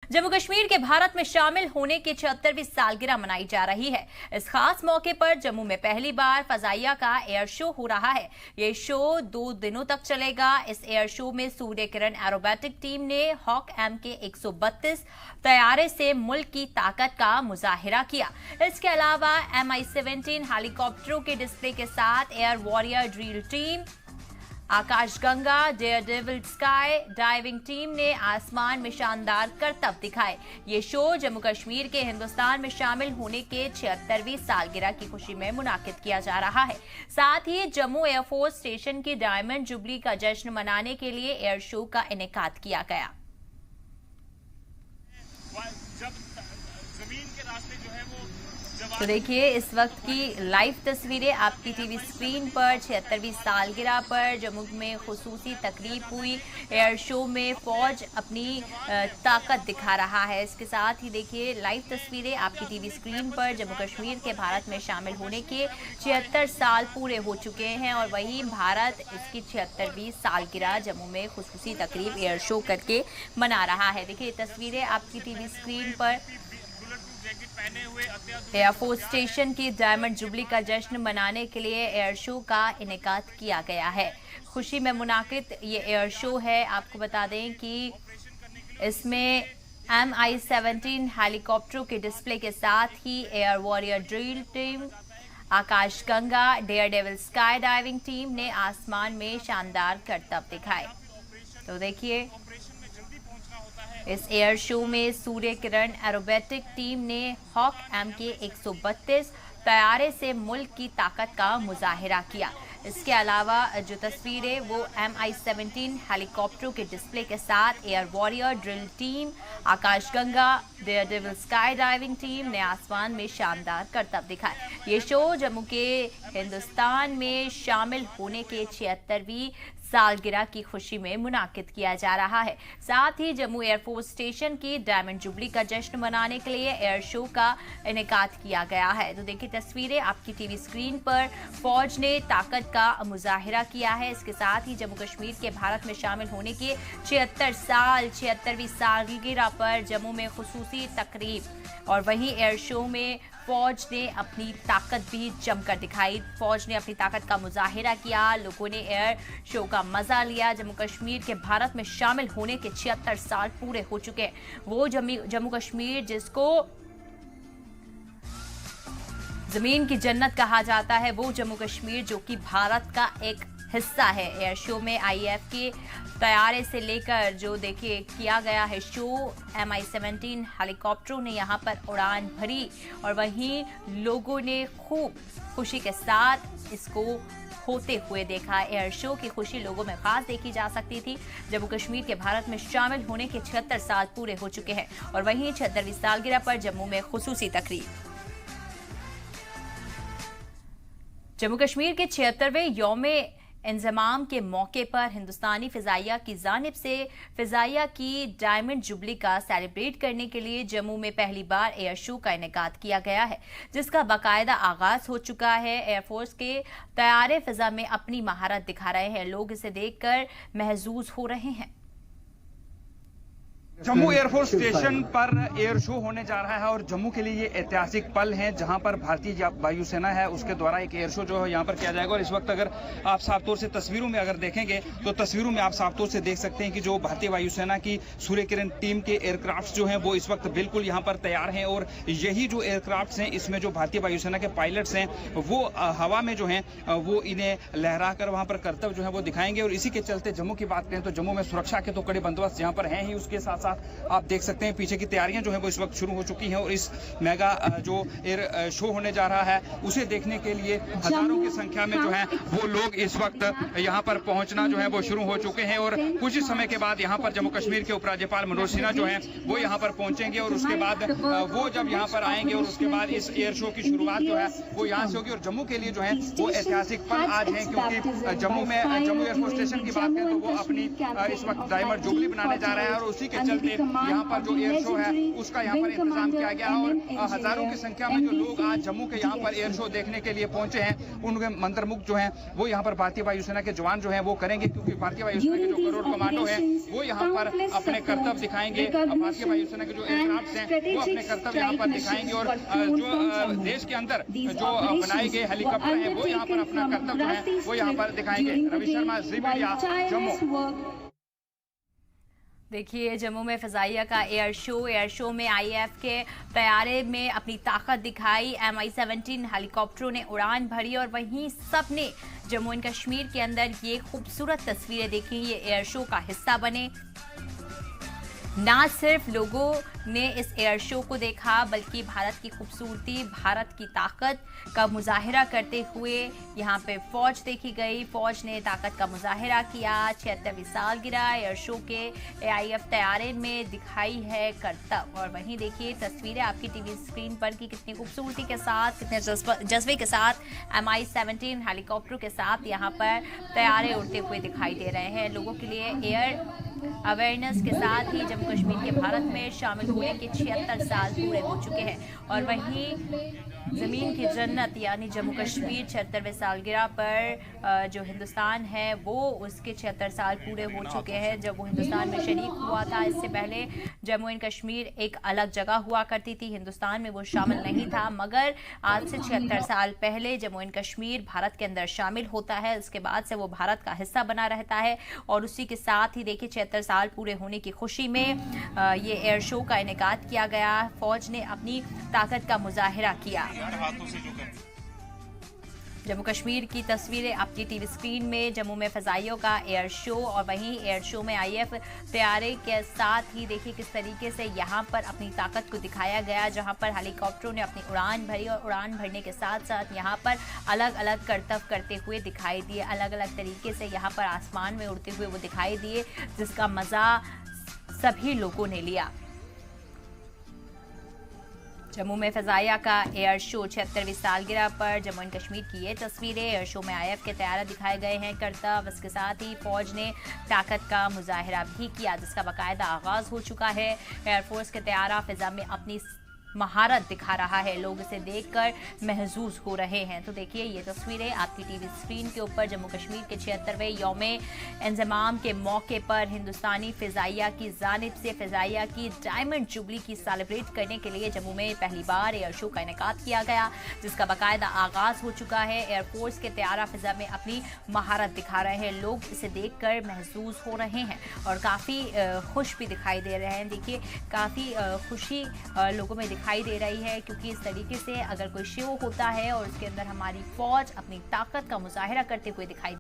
जम्मू कश्मीर के भारत में शामिल होने की 76वीं सालगिरह मनाई जा रही है। इस खास मौके पर जम्मू में पहली बार फजाइया का एयर शो हो रहा है। ये शो 2 दिनों तक चलेगा। इस एयर शो में सूर्य किरण एरोबेटिक टीम ने हॉक MK 132 तैयारे से मुल्क की ताकत का मुजाहिरा किया। इसके अलावा Mi-17 हेलीकॉप्टरों के डिस्प्ले के साथ एयर वॉरियर ड्रिल टीम, आकाशगंगा डेयरडेविल स्काई डाइविंग टीम ने आसमान में शानदार करतब दिखाए। ये शो जम्मू कश्मीर के हिंदुस्तान में शामिल होने के 76वीं सालगिरह की खुशी में मुनाकिद किया जा रहा है। साथ ही जम्मू एयरफोर्स स्टेशन की डायमंड जुबली का जश्न मनाने के लिए एयर शो का इनेकाद किया गया। तो देखिए इस वक्त की लाइव तस्वीरें आपकी टीवी स्क्रीन पर। 76वीं सालगिरह पर जम्मू में खुसूसी तकरीब हुई। एयर शो में फौज अपनी ताकत दिखा रहा है। इसके साथ ही देखिए लाइव तस्वीरें आपकी टीवी स्क्रीन पर। जम्मू कश्मीर के भारत में शामिल होने के 76 साल पूरे हो चुके हैं और वहीं भारत इसकी 76वीं सालगिरह जम्मू में खुसूसी तकरीब एयर शो करके मना रहा है। देखिए तस्वीरें आपकी टीवी स्क्रीन पर। एयरफोर्स स्टेशन की डायमंड जुबली का जश्न मनाने के लिए एयर शो का इनेकाद किया गया है। खुशी में मुनाकिद ये एयर शो है। आपको बता दें कि इसमें Mi-17 हेलीकॉप्टरों के डिस्प्ले के साथ ही एयर वॉरियर ड्रिल टीम, आकाशगंगा डेयरडेविल स्काई डाइविंग टीम ने आसमान में शानदार करतब दिखाए। तो देखिए इस एयर शो में सूर्य किरण एरोबेटिक टीम ने हॉक MK 132 तैयारे से मुल्क की ताकत का मुजाहिरा किया। इसके अलावा जो तस्वीरें वो Mi-17 हेलीकॉप्टरों के डिस्प्ले के साथ एयर वॉरियर ड्रिल टीम, आकाशगंगा डेयरडेविल स्काई डाइविंग टीम ने आसमान में शानदार करतब दिखाए। ये शो जम्मू के हिंदुस्तान में शामिल होने के 76वीं सालगिरह की खुशी में मुनाकिद किया जा रहा है। साथ ही जम्मू एयरफोर्स स्टेशन की डायमंड जुबली का जश्न मनाने के लिए एयर शो का इनेकाद किया गया है। तो देखिए तस्वीरें आपकी टीवी स्क्रीन पर। फौज ने ताकत का मुजाहिरा किया है। इसके साथ ही जम्मू कश्मीर के भारत में शामिल होने के 76वीं सालगिरह पर जम्मू में खुसूसी तकरीब और वहीं एयर शो में फौज ने अपनी ताकत भी जमकर दिखाई। फौज ने अपनी ताकत का मुजाहिरा किया। लोगों ने एयर शो का मजा लिया। जम्मू कश्मीर के भारत में शामिल होने के 76 साल पूरे हो चुके हैं। वो जम्मू कश्मीर जिसको जमीन की जन्नत कहा जाता है, वो जम्मू कश्मीर जो कि भारत का एक हिस्सा है। एयर शो में IAF के तैयारे से लेकर जो देखिए किया गया है शो, Mi-17 हेलीकॉप्टरों ने यहाँ पर उड़ान भरी और वहीं लोगों ने खूब खुशी के साथ इसको होते हुए देखा। एयर शो की खुशी लोगों में खास देखी जा सकती थी। जम्मू कश्मीर के भारत में शामिल होने के 76 साल पूरे हो चुके हैं और वहीं 76वीं सालगिरह पर जम्मू में खुसूसी तकरीब। जम्मू कश्मीर के 76वें यौमे इंज़माम के मौके पर हिंदुस्तानी फिजाइया की जानिब से फिजाइया की डायमंड जुबली का सेलिब्रेट करने के लिए जम्मू में पहली बार एयर शो का इनेकाद किया गया है, जिसका बाकायदा आगाज हो चुका है। एयरफोर्स के तैयारे फिजा में अपनी महारत दिखा रहे हैं। लोग इसे देखकर महजूज हो रहे हैं। जम्मू एयरफोर्स स्टेशन पर एयर शो होने जा रहा है और जम्मू के लिए ये ऐतिहासिक पल है जहां पर भारतीय वायुसेना है उसके द्वारा एक एयर शो जो है यहां पर किया जाएगा। और इस वक्त अगर आप साफ तौर से तस्वीरों में अगर देखेंगे तो तस्वीरों में आप साफ तौर से देख सकते हैं कि जो भारतीय वायुसेना की सूर्य किरण टीम के एयरक्राफ्ट जो हैं वो इस वक्त बिल्कुल यहां पर तैयार हैं और यही जो एयरक्राफ्ट हैं इसमें जो भारतीय वायुसेना के पायलट्स हैं वो हवा में जो है वो इन्हें लहरा कर वहां पर करतब जो है वो दिखाएंगे। और इसी के चलते जम्मू की बात करें तो जम्मू में सुरक्षा के तो कड़े बंदोबस्त यहाँ पर हैं ही, उसके साथ आप देख सकते हैं पीछे की तैयारियां जो है वो इस वक्त शुरू हो चुकी हैं और इस मेगा जो एयर शो होने जा रहा है उसे देखने के लिए हजारों की संख्या में जो है वो लोग इस वक्त यहां पर पहुंचना जो है वो शुरू हो चुके हैं। और कुछ ही समय के बाद यहां पर जम्मू कश्मीर के उपराज्यपाल मनोज सिन्हा जो है वो यहां पर पहुंचेंगे और उसके बाद वो जब यहां पर आएंगे और उसके बाद इस एयर शो की शुरुआत जो है वो यहां से होगी। और जम्मू के लिए जो है वो ऐतिहासिक पल आज है, क्योंकि जम्मू एयरफोर्स स्टेशन की बात करें तो वो अपनी इस वक्त डायमंड जुबली बनाने जा रहे हैं और उसी के चलते यहाँ पर जो एयर शो है उसका यहाँ पर इंतजाम किया गया है और हजारों की संख्या में जो लोग आज जम्मू के यहाँ पर एयर शो देखने के लिए पहुंचे हैं उनके मंत्रमुग्ध जो हैं वो यहाँ पर भारतीय वायुसेना के जवान जो हैं वो करेंगे, क्योंकि भारतीय वायुसेना के जो करोड़ कमांडो हैं वो यहाँ पर अपने कर्तव्य दिखाएंगे। भारतीय वायुसेना के जो एयरक्राफ्ट हैं वो अपने कर्तव्य यहाँ पर दिखाएंगे और जो देश के अंदर जो बनाए गए हेलीकॉप्टर हैं वो यहाँ पर अपना कर्तव्य है वो यहाँ पर दिखाएंगे। रवि शर्मा, जी मीडिया, जम्मू। देखिए जम्मू में फ़ज़ाइया का एयर शो में आईएएफ के तैयारे में अपनी ताकत दिखाई। MI-17 हेलीकॉप्टरों ने उड़ान भरी और वहीं सबने जम्मू एंड कश्मीर के अंदर ये खूबसूरत तस्वीरें देखी। ये एयर शो का हिस्सा बने। ना सिर्फ लोगों ने इस एयर शो को देखा बल्कि भारत की खूबसूरती, भारत की ताकत का मुजाहिरा करते हुए यहाँ पे फौज देखी गई। फौज ने ताकत का मुजाहिरा किया। 76वीं सालगिरह एयर शो के AIF तैयारे में दिखाई है करतब। और वहीं देखिए तस्वीरें आपकी टीवी स्क्रीन पर कि कितनी खूबसूरती के साथ, कितने जज्बे के साथ MI-17 हेलीकॉप्टर के साथ यहाँ पर तैयारे उड़ते हुए दिखाई दे रहे हैं। लोगों के लिए एयर अवेयरनेस के साथ ही जम्मू कश्मीर के भारत में शामिल होने के 76 साल पूरे हो चुके हैं। और वहीं ज़मीन की जन्नत यानी जम्मू कश्मीर 76वें सालगिरह पर जो हिंदुस्तान है वो उसके 76 साल पूरे हो चुके हैं। जब वो हिंदुस्तान में शरीक हुआ था, इससे पहले जम्मू एंड कश्मीर एक अलग जगह हुआ करती थी, हिंदुस्तान में वो शामिल नहीं था। मगर आज से 76 साल पहले जम्मू एंड कश्मीर भारत के अंदर शामिल होता है। उसके बाद से वो भारत का हिस्सा बना रहता है और उसी के साथ ही देखिए 76 साल पूरे होने की खुशी में ये एयर शो का इनेकाद किया गया। फौज ने अपनी ताकत का मुजाहिरा किया। जम्मू कश्मीर की तस्वीरें आपकी टीवी स्क्रीन में। जम्मू में फ़ज़ाइयों का एयर शो और वहीं एयर शो में आईएएफ तैयारे के साथ ही देखिए किस तरीके से यहाँ पर अपनी ताकत को दिखाया गया, जहाँ पर हेलीकॉप्टरों ने अपनी उड़ान भरी और उड़ान भरने के साथ साथ यहाँ पर अलग अलग करतब करते हुए दिखाई दिए। अलग अलग तरीके से यहाँ पर आसमान में उड़ते हुए वो दिखाई दिए, जिसका मज़ा सभी लोगों ने लिया। जम्मू में फ़ज़ाइया का एयर शो 76वीं सालगिरह पर जम्मू एंड कश्मीर की ये तस्वीरें। एयर शो में आईएएफ के तैयारा दिखाए गए हैं करतब। इसके साथ ही फौज ने ताकत का मुजाहिरा भी किया, जिसका बाकायदा आगाज़ हो चुका है। एयरफोर्स के तैयारा फ़िज़ा में अपनी महारत दिखा रहा है। लोग इसे देखकर महसूस हो रहे हैं। तो देखिए ये तस्वीरें आपकी टीवी स्क्रीन के ऊपर। जम्मू कश्मीर के 76वें यौमे इंज़माम के मौके पर हिंदुस्तानी फ़ज़ाइया की जानिब से फ़ज़ाइया की डायमंड जुबली की सेलिब्रेट करने के लिए जम्मू में पहली बार एयर शो का इनेकाद किया गया, जिसका बाकायदा आगाज़ हो चुका है। एयरफोर्स के तैयारा फ़िज़ा में अपनी महारत दिखा रहे हैं। लोग इसे देखकर महसूस हो रहे हैं और काफ़ी खुश भी दिखाई दे रहे हैं। देखिए काफ़ी खुशी लोगों में दिखाई दे रही है, क्योंकि इस तरीके से अगर कोई शो होता है और उसके अंदर हमारी फौज अपनी ताकत का मुजाहिरा करते हुए दिखाई